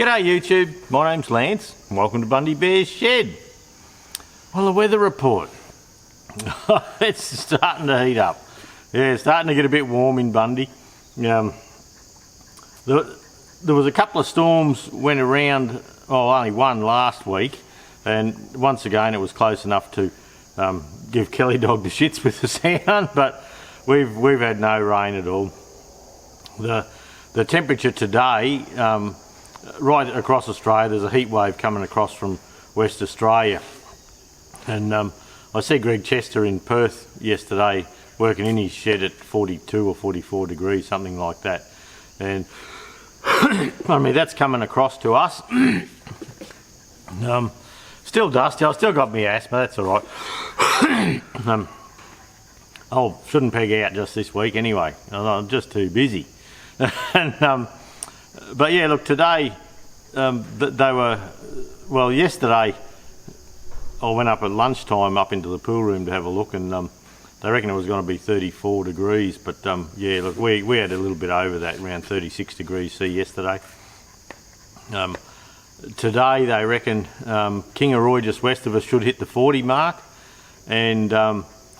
G'day YouTube, my name's Lance and welcome to Bundy Bear's Shed. Well, the weather report. It's starting to heat up. Yeah, it's starting to get a bit warm in Bundy. There was a couple of storms went around, only one last week, and once again it was close enough to give Kelly Dog the shits with the sound, but we've had no rain at all. The temperature today, right across Australia, there's a heat wave coming across from West Australia, and I see Greg Chester in Perth yesterday working in his shed at 42 or 44 degrees, something like that, and I mean that's coming across to us. Still dusty. I've still got my asthma, that's all right. Shouldn't peg out just this week anyway. I'm just too busy. And, but yeah, look, today yesterday I went up at lunchtime up into the pool room to have a look, and they reckon it was going to be 34 degrees, but yeah, look, we had a little bit over that, around 36 degrees C yesterday. Today they reckon Kangaroo just west of us should hit the 40 mark, and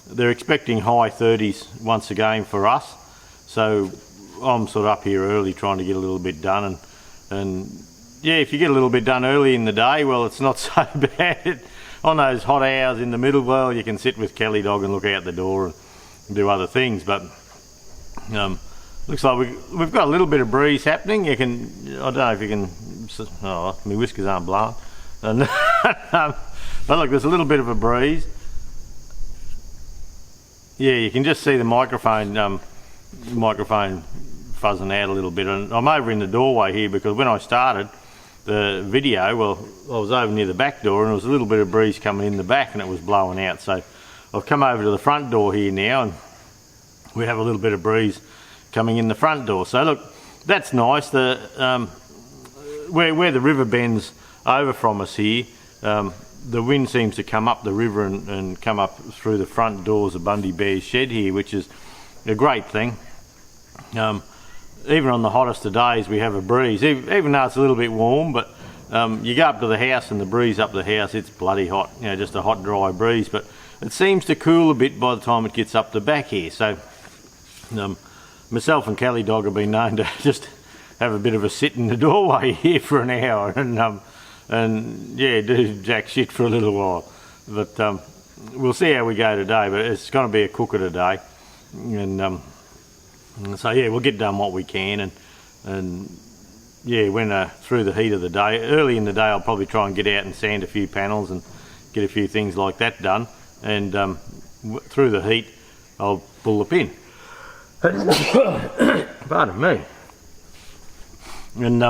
they're expecting high 30s once again for us, so I'm sort of up here early trying to get a little bit done, and yeah, if you get a little bit done early in the day, well, it's not so bad. On those hot hours in the middle, well, you can sit with Kelly Dog and look out the door and do other things, but looks like we've got a little bit of breeze happening. I don't know if you can, my whiskers aren't blowing, and but look, there's a little bit of a breeze. Yeah, you can just see the microphone fuzzing out a little bit, and I'm over in the doorway here because when I started the video, well, I was over near the back door and there was a little bit of breeze coming in the back and it was blowing out, so I've come over to the front door here now and we have a little bit of breeze coming in the front door, so look, that's nice. Where the river bends over from us here, the wind seems to come up the river and come up through the front doors of Bundy Bear's shed here, which is a great thing. Even on the hottest of days we have a breeze, even though it's a little bit warm, but you go up to the house and the breeze up the house, it's bloody hot, just a hot dry breeze, but it seems to cool a bit by the time it gets up the back here. So myself and Kelly Dog have been known to just have a bit of a sit in the doorway here for an hour and yeah, do jack shit for a little while, but we'll see how we go today, but it's going to be a cooker today, and so yeah, we'll get done what we can, and yeah, when through the heat of the day, early in the day, I'll probably try and get out and sand a few panels and get a few things like that done, and through the heat I'll pull the pin. Pardon me. And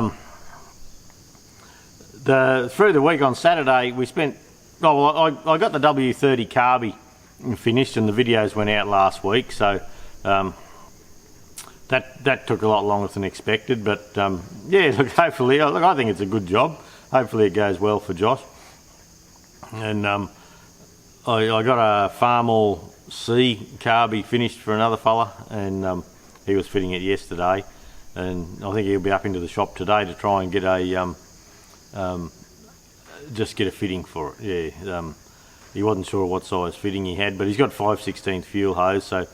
through the week on Saturday we spent, I got the W30 carby finished and the videos went out last week, so that took a lot longer than expected, but yeah, look, hopefully, I think it's a good job. Hopefully it goes well for Josh. And I got a Farm All C carby finished for another fella, and he was fitting it yesterday, and I think he'll be up into the shop today to try and get a just get a fitting for it. Yeah, he wasn't sure what size fitting he had, but he's got 5/16 fuel hose, so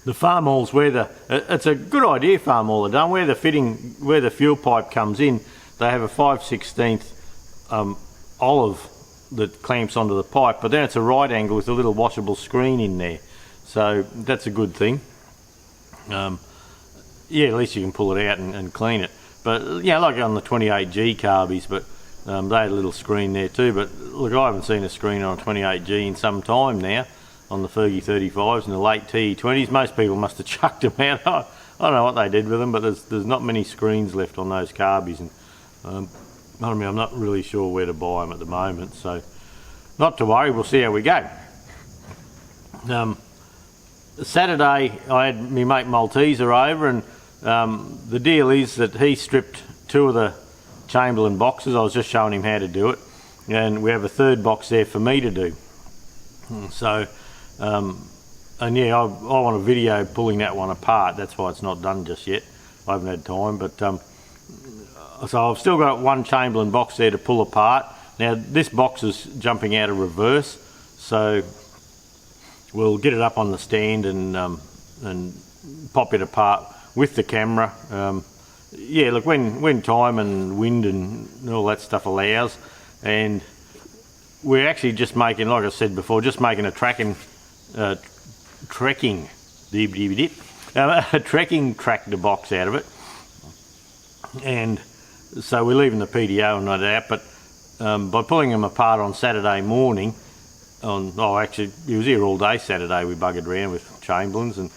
the Farm Alls, it's a good idea Farm All are done, where the fuel pipe comes in, they have a 5/16 olive that clamps onto the pipe, but then it's a right angle with a little washable screen in there, so that's a good thing. Yeah, at least you can pull it out and clean it, but yeah, like on the 28G carbies, but they had a little screen there too, but look, I haven't seen a screen on a 28G in some time now. On the Fergie 35s and the late TE20s, most people must have chucked them out. I don't know what they did with them, but there's not many screens left on those carbies, and I'm not really sure where to buy them at the moment, so not to worry, we'll see how we go. Saturday I had my mate Malteser over, and the deal is that he stripped 2 of the Chamberlain boxes. I was just showing him how to do it, and we have a 3rd box there for me to do. So and yeah, I want a video pulling that one apart, that's why it's not done just yet. I haven't had time, but So I've still got one Chamberlain box there to pull apart. Now this box is jumping out of reverse, so we'll get it up on the stand and pop it apart with the camera. Yeah, look, when time and wind and all that stuff allows, and we're actually just making, like I said before, just making a trekking tractor box out of it. And so we're leaving the PDO and that out, but by pulling them apart on Saturday morning, actually he was here all day Saturday, we buggered around with Chamberlains, and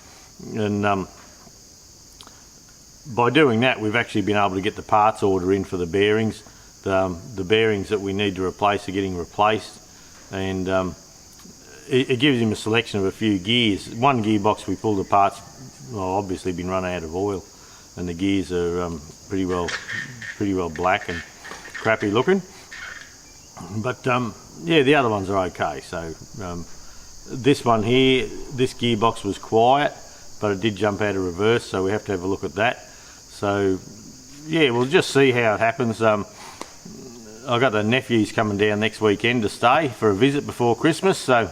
by doing that we've actually been able to get the parts order in for the bearings. The bearings that we need to replace are getting replaced, and it gives him a selection of a few gears. One gearbox we pulled apart, obviously been run out of oil, and the gears are pretty well black and crappy looking. But yeah, the other ones are okay. So this one here, this gearbox was quiet, but it did jump out of reverse, so we have to have a look at that. So yeah, we'll just see how it happens. I've got the nephews coming down next weekend to stay for a visit before Christmas, so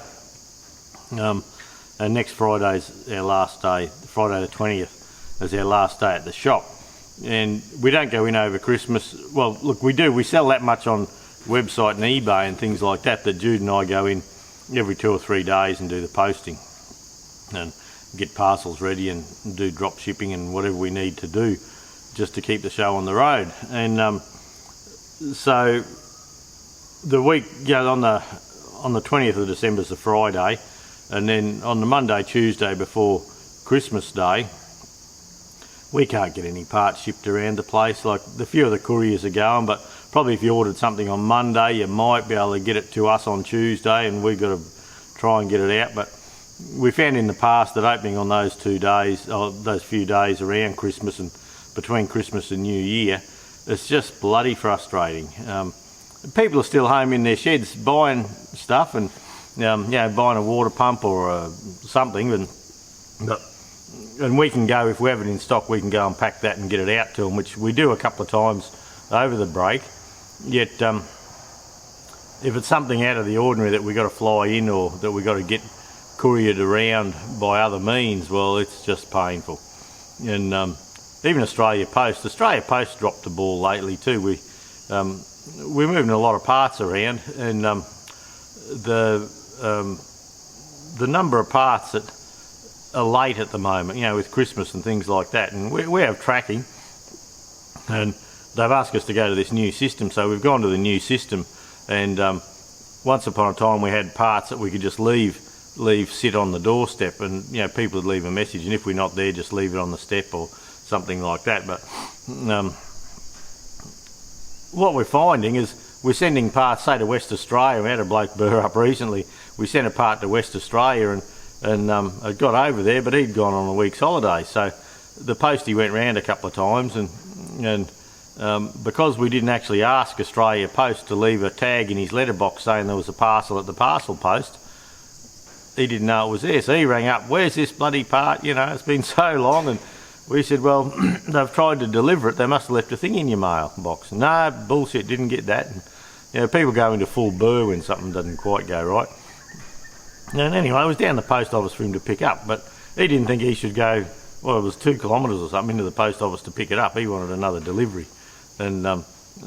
and next Friday's our last day, Friday the 20th is our last day at the shop. And we don't go in over Christmas. Well, look, we do, we sell that much on website and eBay and things like that, that Jude and I go in every 2 or 3 days and do the posting and get parcels ready and do drop shipping and whatever we need to do just to keep the show on the road. And so the week, on the 20th of December is the Friday, and then on the Monday, Tuesday before Christmas Day, we can't get any parts shipped around the place. Like, the few of the couriers are going, but probably if you ordered something on Monday, you might be able to get it to us on Tuesday, and we've got to try and get it out. But we found in the past that opening on those 2 days, or those few days around Christmas and between Christmas and New Year, it's just bloody frustrating. People are still home in their sheds buying stuff and buying a water pump or something, and we can go, if we have it in stock, we can go and pack that and get it out to them, which we do a couple of times over the break. Yet if it's something out of the ordinary that we got to fly in or that we got to get couriered around by other means, well, it's just painful. And even Australia Post dropped the ball lately too. We're moving a lot of parts around, and the number of parts that are late at the moment, with Christmas and things like that, and we have tracking, and they've asked us to go to this new system, so we've gone to the new system. And once upon a time we had parts that we could just leave sit on the doorstep, and people would leave a message, and if we're not there, just leave it on the step or something like that. But what we're finding is we're sending parts, say, to West Australia. We had a bloke burr up recently. We sent a part to West Australia, and it got over there, but he'd gone on a week's holiday. So the postie went round a couple of times, and because we didn't actually ask Australia Post to leave a tag in his letterbox saying there was a parcel at the parcel post, he didn't know it was there. So he rang up, "Where's this bloody part? It's been so long." And we said, "Well, they've tried to deliver it. They must have left a thing in your mailbox." "No, bullshit, didn't get that." And, people go into full burr when something doesn't quite go right. And anyway, it was down the post office for him to pick up, but he didn't think he should go, well, it was 2 kilometres or something into the post office to pick it up. He wanted another delivery. And I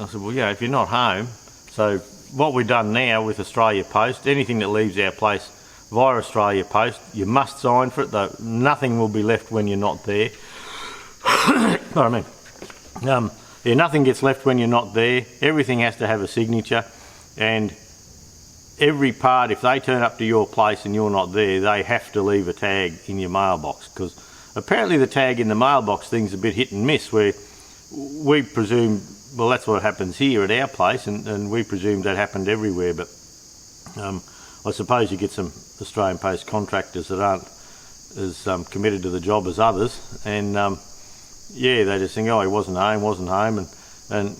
said, well, if you're not home. So what we've done now with Australia Post, anything that leaves our place via Australia Post, you must sign for it, though nothing will be left when you're not there. Nothing gets left when you're not there. Everything has to have a signature, and every part, if they turn up to your place and you're not there, they have to leave a tag in your mailbox, because apparently the tag in the mailbox thing's a bit hit and miss, where we presume, well, that's what happens here at our place, and we presume that happened everywhere. But I suppose you get some Australian Post contractors that aren't as committed to the job as others, and they just think, oh, he wasn't home, and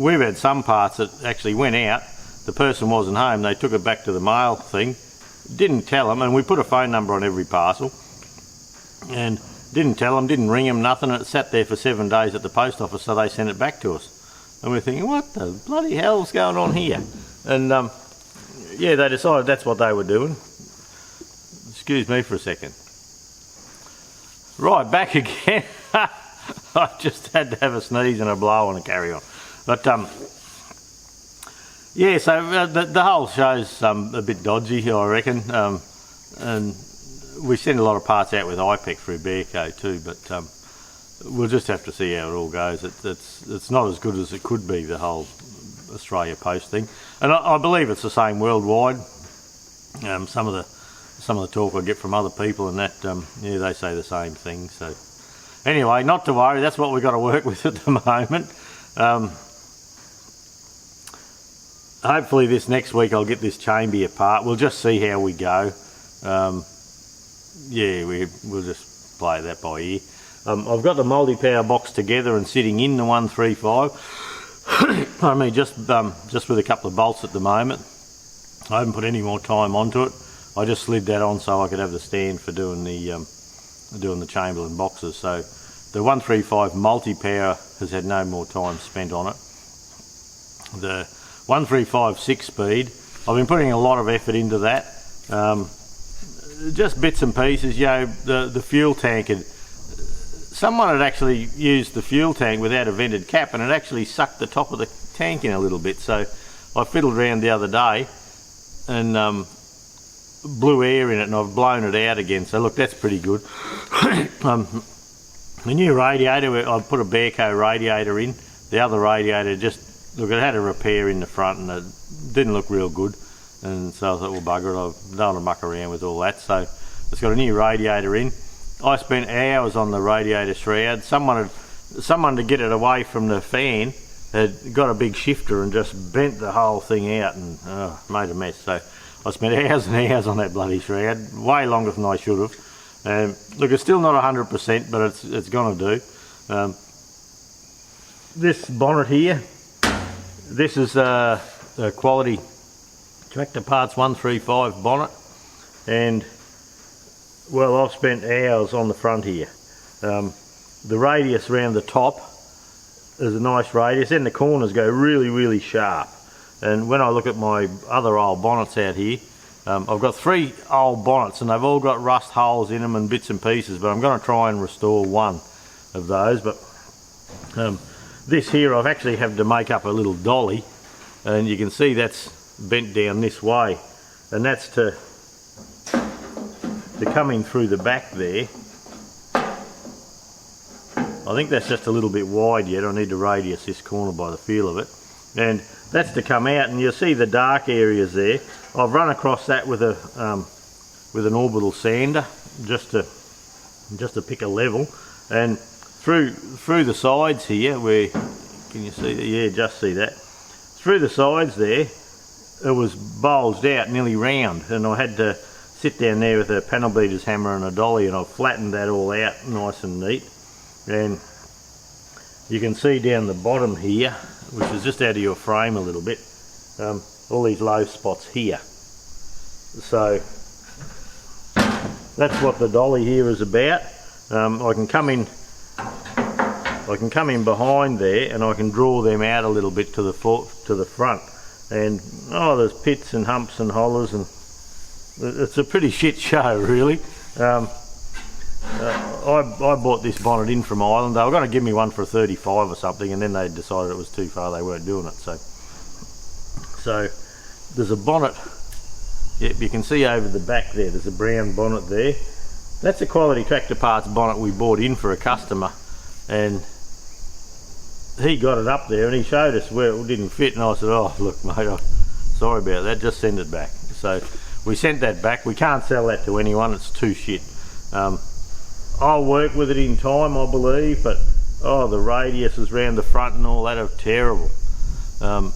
we've had some parts that actually went out, the person wasn't home, they took it back to the mail thing, didn't tell them, and we put a phone number on every parcel, and Didn't tell them, didn't ring them, nothing. It sat there for 7 days at the post office, so they sent it back to us. And we're thinking, what the bloody hell's going on here? And yeah, they decided that's what they were doing. Excuse me for a second. Right, back again. I just had to have a sneeze and a blow and a carry on. But yeah, so the whole show's a bit dodgy, I reckon. And we send a lot of parts out with IPEC through Bearco too, but we'll just have to see how it all goes. It's not as good as it could be, the whole Australia Post thing, and I believe it's the same worldwide. Some of the talk I get from other people and that, yeah, they say the same thing. So anyway, not to worry. That's what we've got to work with at the moment. Hopefully this next week I'll get this chamber apart. We'll just see how we go. Yeah, we'll just play that by ear. I've got the multi-power box together and sitting in the 135. I mean, just with a couple of bolts at the moment. I haven't put any more time onto it. I just slid that on so I could have the stand for doing the Chamberlain boxes. So the 135 multi-power has had no more time spent on it. The 135 6-speed, I've been putting a lot of effort into that. Just bits and pieces, you know, the fuel tank someone had actually used the fuel tank without a vented cap, and it actually sucked the top of the tank in a little bit. So I fiddled around the other day and blew air in it, and I've blown it out again. So look, that's pretty good. The new radiator, I put a Bearco radiator in. The other radiator just, look, it had a repair in the front and it didn't look real good. And so I thought, well, bugger it, I don't want to muck around with all that. So it's got a new radiator in. I spent hours on the radiator shroud. Someone to get it away from the fan had got a big shifter and just bent the whole thing out and made a mess. So I spent hours and hours on that bloody shroud, way longer than I should have. Look, it's still not 100%, but it's going to do. This bonnet here, this is a quality Tractor Parts 135 bonnet, and well, I've spent hours on the front here. The radius around the top is a nice radius, and the corners go really, really sharp. And when I look at my other old bonnets out here, I've got 3 old bonnets and they've all got rust holes in them and bits and pieces, but I'm going to try and restore one of those. But this here I've actually had to make up a little dolly, and you can see that's bent down this way, and that's to come in through the back there. I think that's just a little bit wide yet. I need to radius this corner by the feel of it, and that's to come out, and you'll see the dark areas there. I've run across that with an orbital sander just to pick a level, and through the sides here, where can you see that? Yeah, just see that. Through the sides there, it was bulged out nearly round, and I had to sit down there with a panel beater's hammer and a dolly, and I've flattened that all out nice and neat. And you can see down the bottom here, which is just out of your frame a little bit, all these low spots here. So that's what the dolly here is about. I can come in behind there and I can draw them out a little bit to the front, and oh, there's pits and humps and hollers, and it's a pretty shit show, really. I bought this bonnet in from Ireland. They were going to give me one for a 35 or something, and then they decided it was too far, they weren't doing it. So there's a bonnet. Yep, you can see over the back there, there's a brown bonnet there. That's a quality Tractor Parts bonnet we bought in for a customer, and he got it up there and he showed us where it didn't fit, and I said, oh look mate, sorry about that, just send it back. So we sent that back. We can't sell that to anyone, it's too shit. I'll work with it in time, I believe, but oh, the radiuses round the front and all that are terrible. I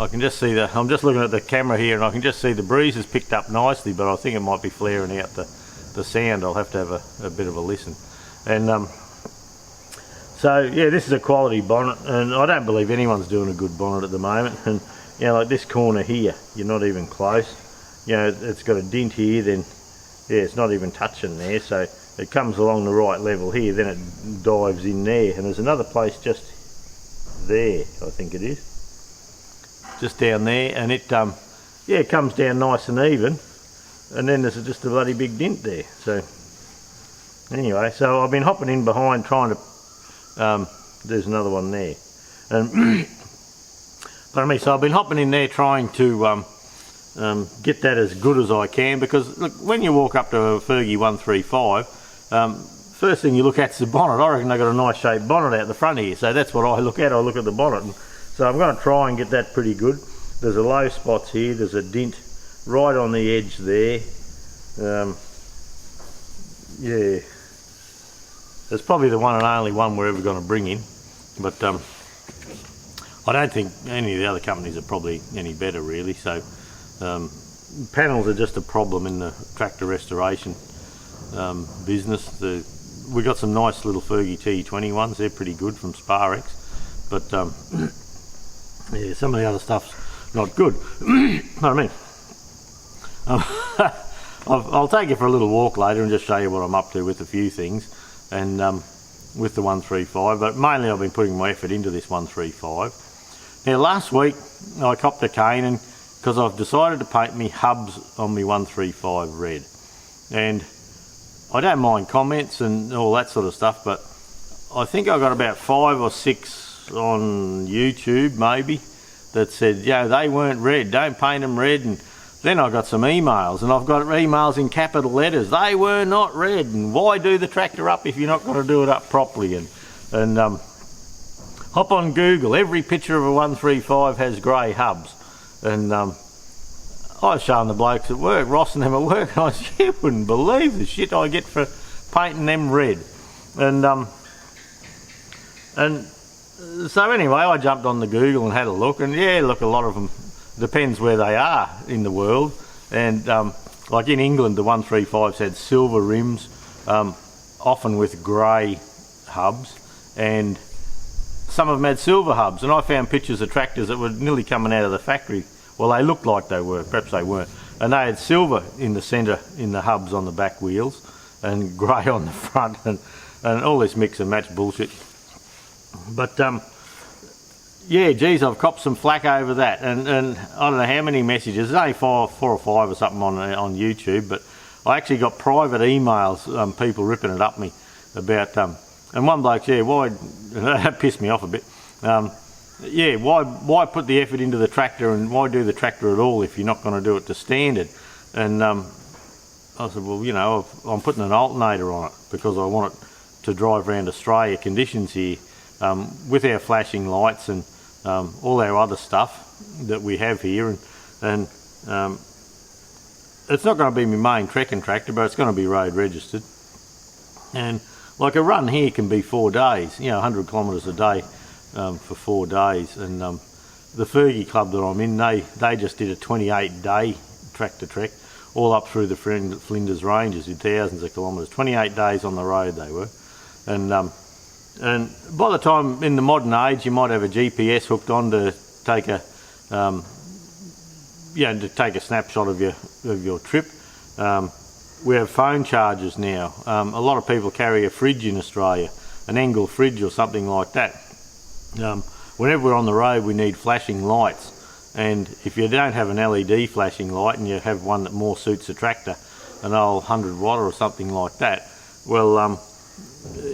can just see that. I'm just looking at the camera here and I can just see the breeze has picked up nicely, but I think it might be flaring out the sound. I'll have to have a bit of a listen. And so yeah, this is a quality bonnet, and I don't believe anyone's doing a good bonnet at the moment. And you know, like this corner here, you're not even close. You know, it's got a dint here, then yeah, it's not even touching there. So it comes along the right level here, then it dives in there, and there's another place just there, I think it is, just down there, and it yeah, it comes down nice and even, and then there's just a bloody big dent there. So anyway, so I've been hopping in behind trying to there's another one there, and pardon me, so I've been hopping in there trying to get that as good as I can, because look, when you walk up to a Fergie 135, first thing you look at is the bonnet. I reckon they've got a nice shaped bonnet out the front here, so that's what I look at. I look at the bonnet, and so I'm going to try and get that pretty good. There's a low spots here, there's a dent right on the edge there. Yeah, it's probably the one and only one we're ever going to bring in, but I don't think any of the other companies are probably any better really. So panels are just a problem in the tractor restoration business. We got some nice little Fergie T20 ones, they're pretty good from Sparex, but yeah, some of the other stuff's not good. Pardon me. I'll take you for a little walk later and just show you what I'm up to with a few things, and with the 135, but mainly I've been putting my effort into this 135. Now last week I copped a caning because I've decided to paint me hubs on my 135 red, and I don't mind comments and all that sort of stuff, but I think I got about 5 or 6 on YouTube maybe that said, yeah, they weren't red, don't paint them red. And then I got some emails, and I've got emails in capital letters, they were not red, and why do the tractor up if you're not going to do it up properly? And hop on Google, every picture of a 135 has grey hubs, and I was showing the blokes at work, Ross and them at work, and I said, you wouldn't believe the shit I get for painting them red. And so anyway, I jumped on the Google and had a look, and yeah, look, a lot of them, depends where they are in the world, and like in England the 135s had silver rims, often with grey hubs, and some of them had silver hubs, and I found pictures of tractors that were nearly coming out of the factory. Well, they looked like they were, perhaps they weren't, and they had silver in the centre in the hubs on the back wheels and grey on the front, and all this mix and match bullshit. But yeah, geez, I've copped some flack over that, and I don't know how many messages, there's only 4 or 5 or something on YouTube, but I actually got private emails, people ripping it up me about, and one bloke, yeah, why, that pissed me off a bit, yeah, why put the effort into the tractor, and why do the tractor at all if you're not going to do it to standard? And I said, well, you know, I'm putting an alternator on it because I want it to drive around Australia conditions here, with our flashing lights and all our other stuff that we have here, and it's not going to be my main trekking tractor, but it's going to be road registered, and like a run here can be 4 days, you know, 100 kilometres a day for 4 days, and the Fergie club that I'm in, they just did a 28-day tractor trek all up through the Flinders Ranges, did thousands of kilometres, 28 days on the road they were, and by the time in the modern age you might have a GPS hooked on to take a snapshot of your trip. We have phone chargers now. A lot of people carry a fridge in Australia, an Engel fridge or something like that. Whenever we're on the road we need flashing lights, and if you don't have an LED flashing light and you have one that more suits the tractor, an old 100 watt or something like that, well,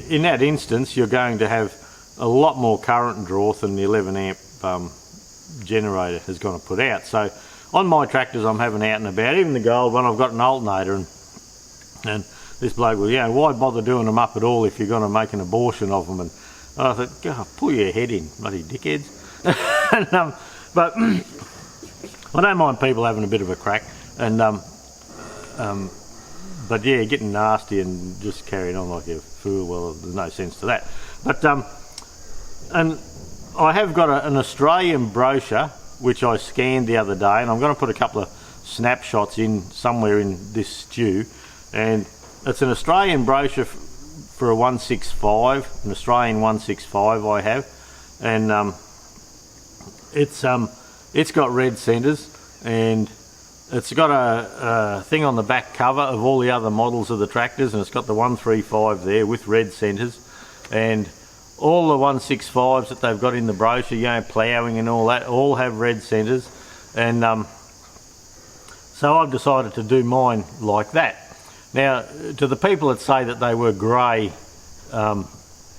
in that instance you're going to have a lot more current draw than the 11 amp generator is going to put out. So on my tractors I'm having out and about, even the gold one, I've got an alternator, and this bloke was, yeah, why bother doing them up at all if you're going to make an abortion of them? And I thought, God, pull your head in, bloody dickheads. And, but I don't mind people having a bit of a crack, and but yeah, getting nasty and just carrying on like a fool, well, there's no sense to that. But and I have got an Australian brochure which I scanned the other day, and I'm going to put a couple of snapshots in somewhere in this stew, and it's an Australian brochure for a 165, an Australian 165 I have, and it's got red centres, and it's got a thing on the back cover of all the other models of the tractors, and it's got the 135 there with red centres, and all the 165s that they've got in the brochure, you know, ploughing and all that, all have red centres, and so I've decided to do mine like that. Now, to the people that say that they were grey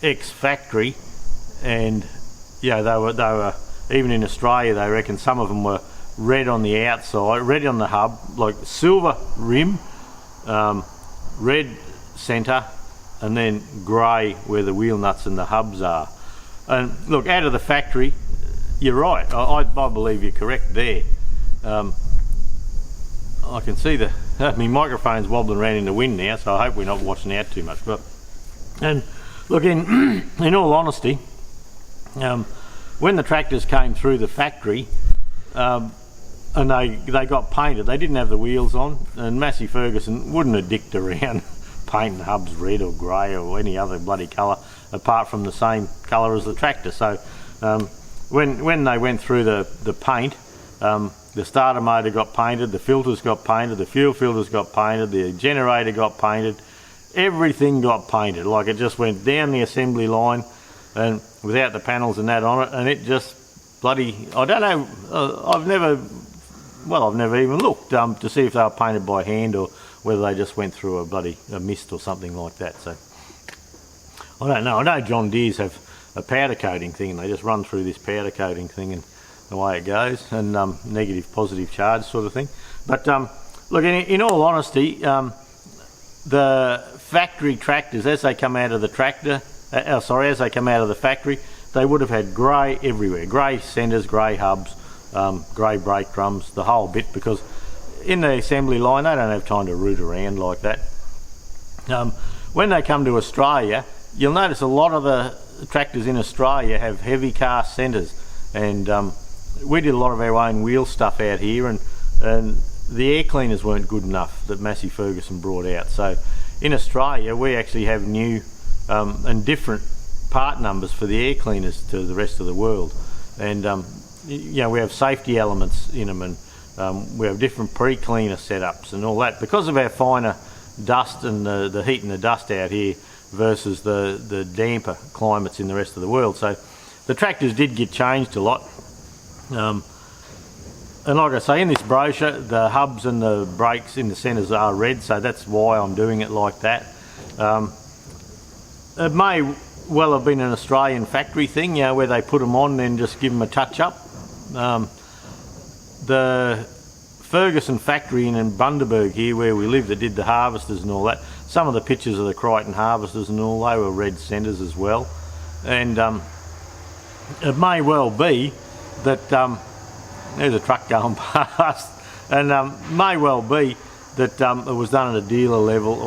ex-factory, and yeah, they were even in Australia, they reckon some of them were red on the outside, red on the hub, like silver rim, red centre, and then grey where the wheel nuts and the hubs are. And look, out of the factory, you're right, I believe you're correct there. I can see my microphone's wobbling around in the wind now, so I hope we're not washing out too much. But, and look, in all honesty, when the tractors came through the factory, and they got painted, they didn't have the wheels on, and Massey Ferguson wouldn't have dicked around painting hubs red or grey or any other bloody colour apart from the same colour as the tractor. So when they went through the paint, the starter motor got painted, the filters got painted, the fuel filters got painted, the generator got painted, everything got painted. Like, it just went down the assembly line and without the panels and that on it, and it just bloody, I don't know, I've never even looked to see if they were painted by hand or whether they just went through a mist or something like that. So I don't know. I know John Deere's have a powder coating thing, and they just run through this powder coating thing and away it goes, and negative positive charge sort of thing. But look, in all honesty, the factory tractors, as they come out of the as they come out of the factory, they would have had grey everywhere, grey centres, grey hubs, grey brake drums, the whole bit, because in the assembly line they don't have time to root around like that. When they come to Australia, you'll notice a lot of the tractors in Australia have heavy cast centres, and we did a lot of our own wheel stuff out here, and the air cleaners weren't good enough that Massey Ferguson brought out. So in Australia we actually have new and different part numbers for the air cleaners to the rest of the world, and you know, we have safety elements in them, and we have different pre-cleaner setups and all that because of our finer dust and the heat and the dust out here versus the damper climates in the rest of the world. So the tractors did get changed a lot, and like I say, in this brochure the hubs and the brakes in the centres are red, so that's why I'm doing it like that. It may well have been an Australian factory thing, you know, where they put them on and then just give them a touch up. The Ferguson factory in Bundaberg here where we live, that did the harvesters and all that, some of the pictures of the Crichton harvesters and all, they were red centres as well. And it may well be that there's a truck going past, and may well be that it was done at a dealer level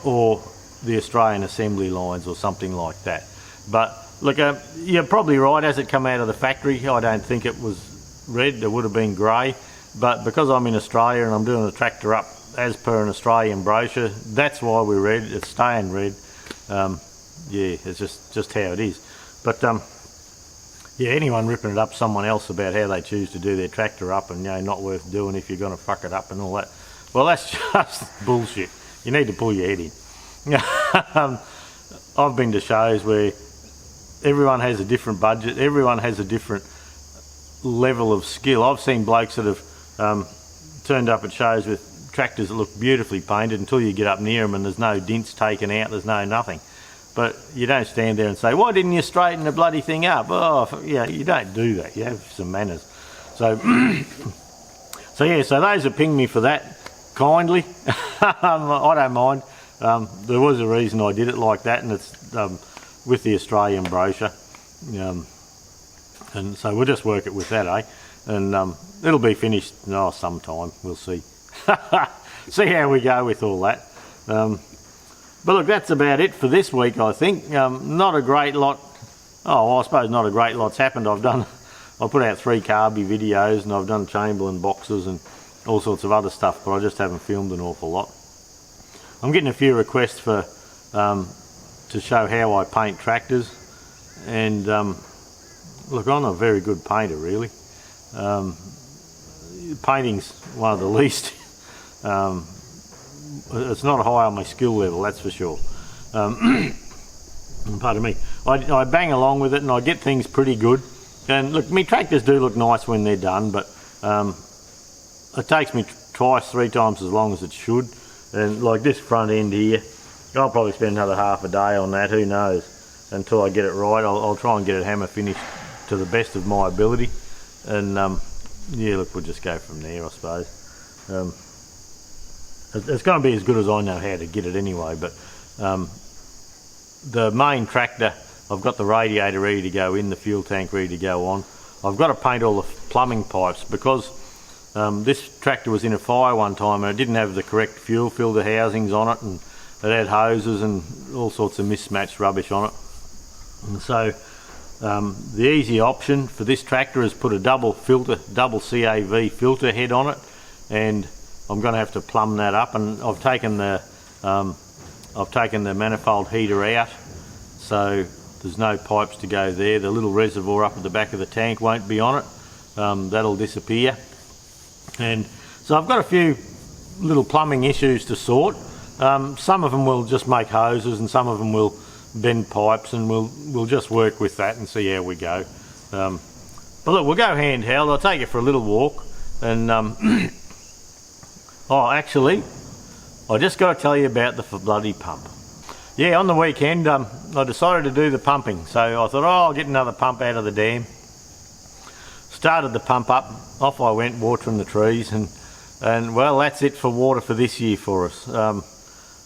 or the Australian assembly lines or something like that. But look, you're probably right, as it come out of the factory I don't think it was red, it would have been grey, but because I'm in Australia and I'm doing the tractor up as per an Australian brochure, that's why we're red, it's staying red. Yeah, it's just how it is. But yeah, anyone ripping it up someone else about how they choose to do their tractor up and, you know, not worth doing if you're going to fuck it up and all that, well, that's just bullshit. You need to pull your head in. I've been to shows where everyone has a different budget, everyone has a different level of skill. I've seen blokes that have turned up at shows with tractors that look beautifully painted until you get up near them and there's no dints taken out, there's no nothing. But you don't stand there and say, why didn't you straighten the bloody thing up? Oh, yeah, you don't do that, you have some manners. So, so yeah, so those that pinged me for that, kindly, I don't mind. There was a reason I did it like that, and it's with the Australian brochure, and so we'll just work it with that, eh? And it'll be finished sometime, we'll see. See how we go with all that. But look, that's about it for this week, I think. Not a great lot, well, I suppose not a great lot's happened. I've put out 3 carby videos, and I've done Chamberlain boxes and all sorts of other stuff, but I just haven't filmed an awful lot. I'm getting a few requests for to show how I paint tractors, and look, I'm a very good painter really. painting's one of the least. It's not high on my skill level, that's for sure. Pardon me. I bang along with it and I get things pretty good. And look, me tractors do look nice when they're done, but it takes me twice, 3 times as long as it should. And like this front end here, I'll probably spend another half a day on that, who knows, until I get it right. I'll try and get it hammer finished to the best of my ability. And yeah, look, we'll just go from there, I suppose. It's going to be as good as I know how to get it anyway, but the main tractor, I've got the radiator ready to go in, the fuel tank ready to go on. I've got to paint all the plumbing pipes because this tractor was in a fire one time and it didn't have the correct fuel filter housings on it, and it had hoses and all sorts of mismatched rubbish on it. And so the easy option for this tractor is put a double CAV filter head on it, and I'm going to have to plumb that up. And I've taken the manifold heater out, so there's no pipes to go there. The little reservoir up at the back of the tank won't be on it. That'll disappear. And so I've got a few little plumbing issues to sort. Some of them will just make hoses and some of them will bend pipes, and we'll just work with that and see how we go. But look, we'll go handheld. I'll take you for a little walk. And oh, actually, I just got to tell you about the bloody pump. Yeah, on the weekend I decided to do the pumping, so I thought, oh, I'll get another pump out of the dam. Started the pump up, off I went watering the trees, and well, that's it for water for this year for us.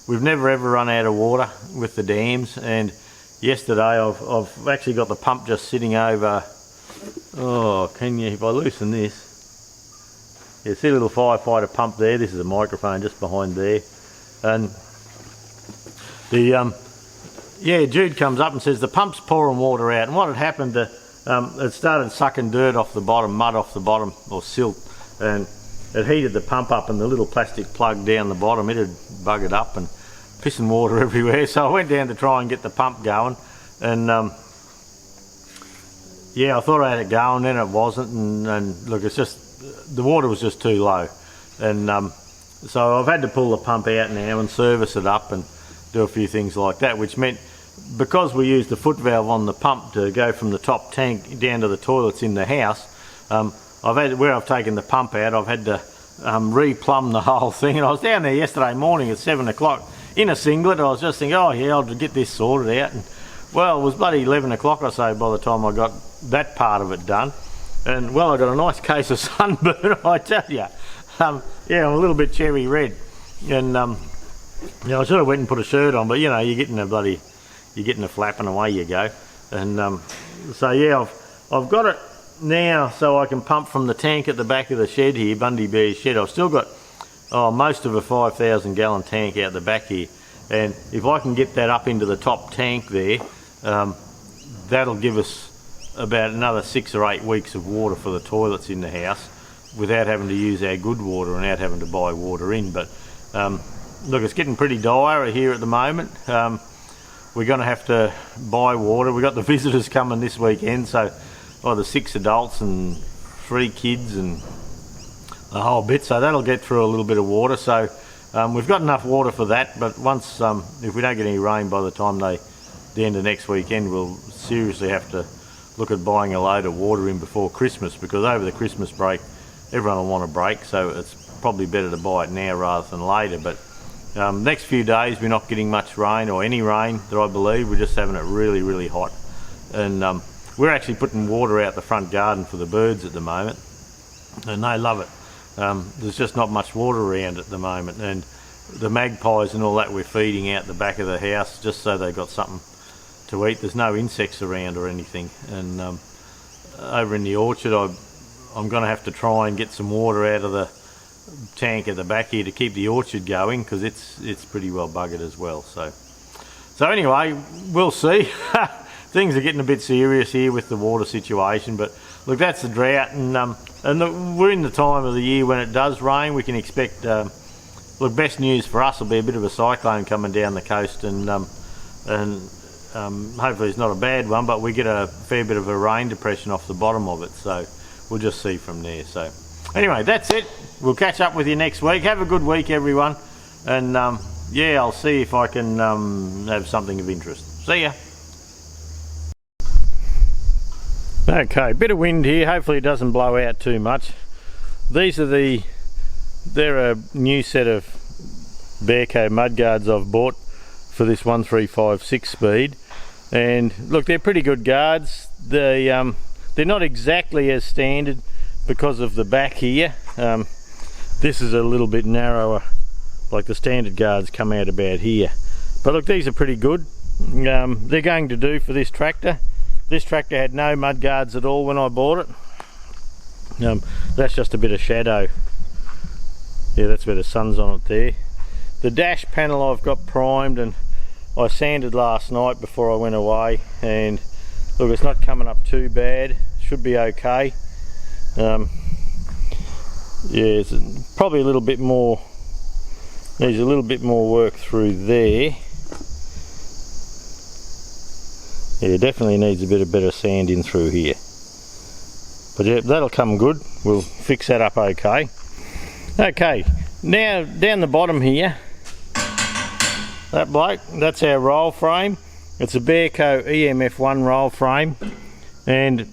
We've never ever run out of water with the dams, and yesterday I've actually got the pump just sitting over. Oh, can you, if I loosen this, you see a little firefighter pump there. This is a microphone just behind there, and the yeah, Jude comes up and says the pump's pouring water out, and what had happened, it started sucking dirt off the bottom, mud off the bottom, or silt, and it heated the pump up, and the little plastic plug down the bottom, it had buggered up and pissing water everywhere. So I went down to try and get the pump going, and yeah, I thought I had it going, then it wasn't, and look, it's just, the water was just too low, and so I've had to pull the pump out now and service it up and do a few things like that, which meant, because we used the foot valve on the pump to go from the top tank down to the toilets in the house, where I've taken the pump out, I've had to re-plumb the whole thing. And I was down there yesterday morning at 7 o'clock in a singlet. I was just thinking, oh yeah, I'll get this sorted out, and well, it was bloody 11 o'clock or so by the time I got that part of it done. And well, I got a nice case of sunburn, I tell you. Yeah, I'm a little bit cherry red, and yeah, I should have went and put a shirt on, but you know, you're getting a flap and away you go. And so yeah, I've got it now, so I can pump from the tank at the back of the shed here, Bundy Bear's shed. I've still got most of a 5,000 gallon tank out the back here, and if I can get that up into the top tank there, that'll give us about another 6 or 8 weeks of water for the toilets in the house without having to use our good water and without having to buy water in. But look, it's getting pretty dire here at the moment. We're going to have to buy water. We've got the visitors coming this weekend, so the 6 adults and 3 kids and a whole bit, so that'll get through a little bit of water. So we've got enough water for that, but once if we don't get any rain by the time the end of next weekend, we'll seriously have to look at buying a load of water in before Christmas, because over the Christmas break everyone will want a break, so it's probably better to buy it now rather than later. But next few days we're not getting much rain, or any rain that I believe. We're just having it really, really hot, and we're actually putting water out the front garden for the birds at the moment, and they love it. There's just not much water around at the moment, and the magpies and all that we're feeding out the back of the house just so they've got something to eat. There's no insects around or anything. And over in the orchard, I'm going to have to try and get some water out of the tank at the back here to keep the orchard going, because it's pretty well buggered as well. So anyway, we'll see. Things are getting a bit serious here with the water situation, but look, that's the drought, and look, we're in the time of the year when it does rain. We can expect, look, best news for us will be a bit of a cyclone coming down the coast, and hopefully it's not a bad one, but we get a fair bit of a rain depression off the bottom of it, so we'll just see from there. So Anyway, that's it. We'll catch up with you next week. Have a good week, everyone. And yeah, I'll see if I can have something of interest. See ya. Okay, bit of wind here. Hopefully it doesn't blow out too much. These are they're a new set of Bearco mudguards I've bought for this 135 6-speed. And look, they're pretty good guards. They're not exactly as standard because of the back here. This is a little bit narrower, like the standard guards come out about here. But look, these are pretty good. They're going to do for this tractor. This tractor had no mud guards at all when I bought it. That's just a bit of shadow. Yeah, that's where the sun's on it there. The dash panel I've got primed and I sanded last night before I went away, and look, it's not coming up too bad. Should be okay. Yeah, it's probably a little bit more, needs a little bit more work through there. Yeah, definitely needs a bit of better sand in through here. But yeah, that'll come good. We'll fix that up okay. Okay, now down the bottom here, that bloke, that's our roll frame. It's a Bearco EMF1 roll frame, and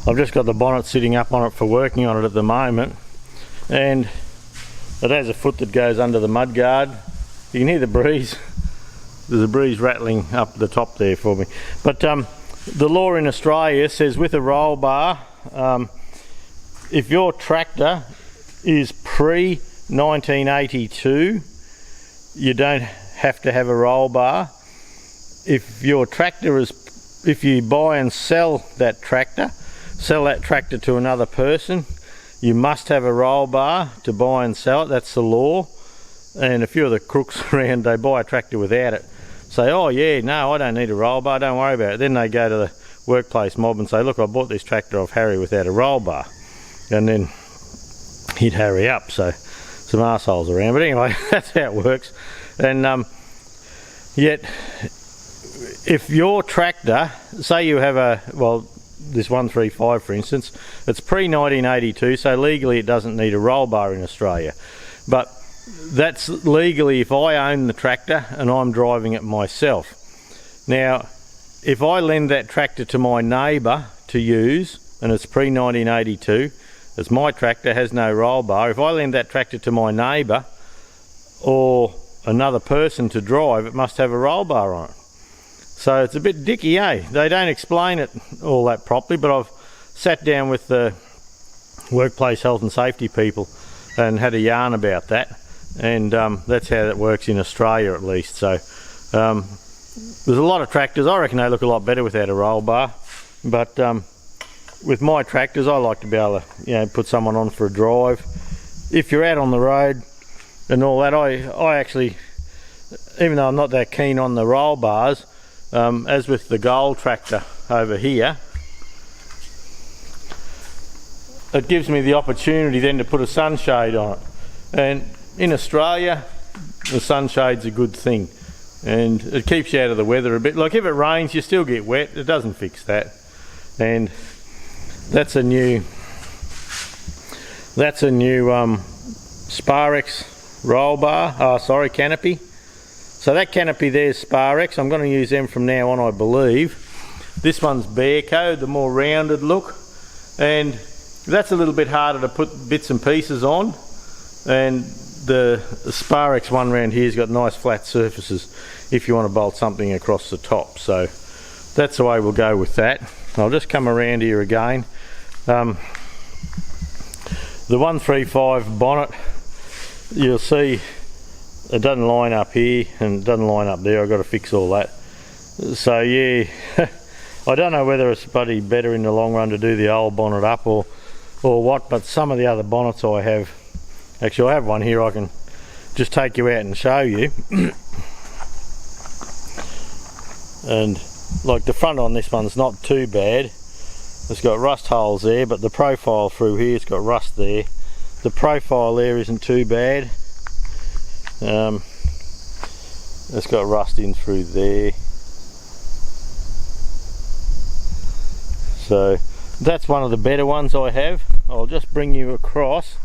I've just got the bonnet sitting up on it for working on it at the moment, and it has a foot that goes under the mudguard. You can hear the breeze. There's a breeze rattling up the top there for me. But the law in Australia says with a roll bar, if your tractor is pre-1982, you don't have to have a roll bar. If your tractor is, if you buy and sell that tractor to another person, you must have a roll bar to buy and sell it. That's the law. And a few of the crooks around, they buy a tractor without it. Say, oh yeah, no, I don't need a roll bar, don't worry about it. Then they go to the workplace mob and say, look, I bought this tractor off Harry without a roll bar. And then he'd hurry up, so some arseholes around. But anyway, that's how it works. And yet, if your tractor, say you have a, well, this 135 for instance, it's pre-1982, so legally it doesn't need a roll bar in Australia. But that's legally if I own the tractor and I'm driving it myself. Now, if I lend that tractor to my neighbour to use, and it's pre-1982, it's my tractor, has no roll bar. If I lend that tractor to my neighbour or another person to drive, it must have a roll bar on it. So it's a bit dicky, eh? They don't explain it all that properly, but I've sat down with the workplace health and safety people and had a yarn about that. And that's how that works in Australia at least. So there's a lot of tractors, I reckon they look a lot better without a roll bar, but with my tractors I like to be able to, you know, put someone on for a drive. If you're out on the road and all that, I actually, even though I'm not that keen on the roll bars, as with the Gold tractor over here, it gives me the opportunity then to put a sunshade on it. And in Australia, the sunshade's a good thing, and it keeps you out of the weather a bit. Like if it rains, you still get wet. It doesn't fix that. And that's a new Sparex roll bar. Canopy. So that canopy there's Sparex. I'm going to use them from now on, I believe. This one's Bearco, the more rounded look, and that's a little bit harder to put bits and pieces on. And the Sparex one round here's got nice flat surfaces if you want to bolt something across the top. So that's the way we'll go with that. I'll just come around here again. The 135 bonnet, you'll see it doesn't line up here and it doesn't line up there. I've got to fix all that. So yeah, I don't know whether it's bloody better in the long run to do the old bonnet up or what, but some of the other bonnets I have, actually I have one here I can just take you out and show you. And like the front on this one's not too bad. It's got rust holes there, but the profile through here, it's got rust there. The profile there isn't too bad. It's got rust in through there. So That's one of the better ones I have. I'll just bring you across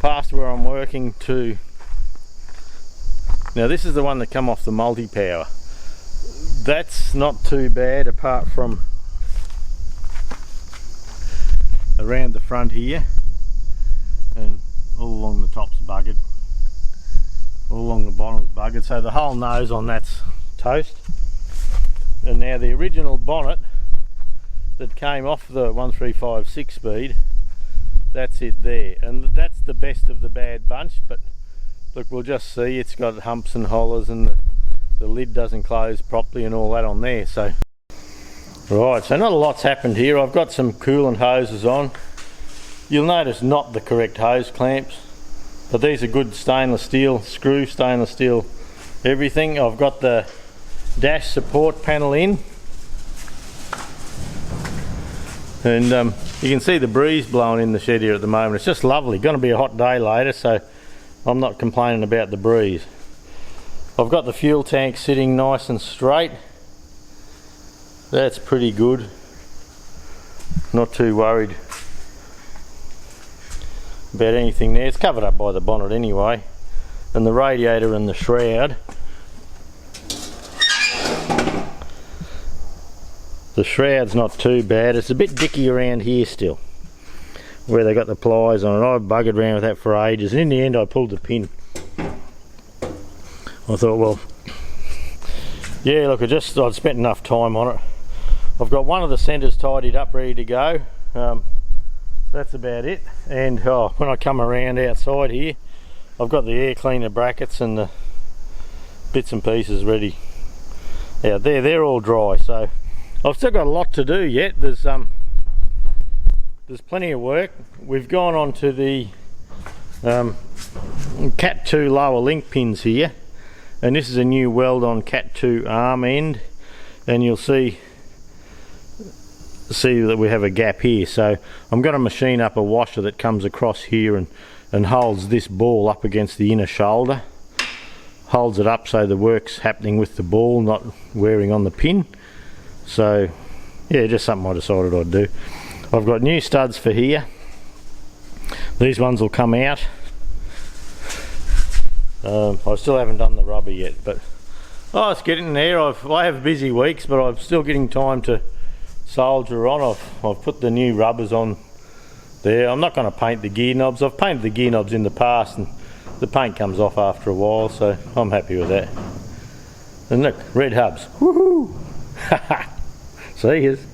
past where I'm working to. Now this is the one that come off the multi-power. That's not too bad apart from around the front here, and all along the top's buggered, all along the bottom's buggered, so the whole nose on that's toast. And now the original bonnet that came off the 135 6-speed, that's it there, and that's the best of the bad bunch. But look, we'll just see, it's got humps and hollers, and the lid doesn't close properly and all that on there. So right, so not a lot's happened here. I've got some coolant hoses on. You'll notice not the correct hose clamps, but these are good stainless steel screw, stainless steel everything. I've got the dash support panel in, and you can see the breeze blowing in the shed here at the moment. It's just lovely. Going to be a hot day later, so I'm not complaining about the breeze. I've got the fuel tank sitting nice and straight. That's pretty good. Not too worried about anything there. It's covered up by the bonnet anyway, and the radiator and the shroud. The shroud's not too bad. It's a bit dicky around here still, where they got the plies on it. I've buggered around with that for ages, and in the end I pulled the pin. I thought, well, yeah, look, I'd spent enough time on it. I've got one of the centres tidied up, ready to go. That's about it. And when I come around outside here, I've got the air cleaner brackets and the bits and pieces ready out there. They're all dry, so I've still got a lot to do yet. There's plenty of work. We've gone on to the Cat 2 lower link pins here, and this is a new weld on Cat 2 arm end, and you'll see that we have a gap here. So I'm going to machine up a washer that comes across here and holds this ball up against the inner shoulder, holds it up so the work's happening with the ball, not wearing on the pin. So yeah, just something I decided I'd do. I've got new studs for here. These ones will come out. I still haven't done the rubber yet, but it's getting there. I have busy weeks, but I'm still getting time to soldier on. I've put the new rubbers on there. I'm not going to paint the gear knobs. I've painted the gear knobs in the past, and the paint comes off after a while, so I'm happy with that. And look, red hubs. Woohoo! See yous.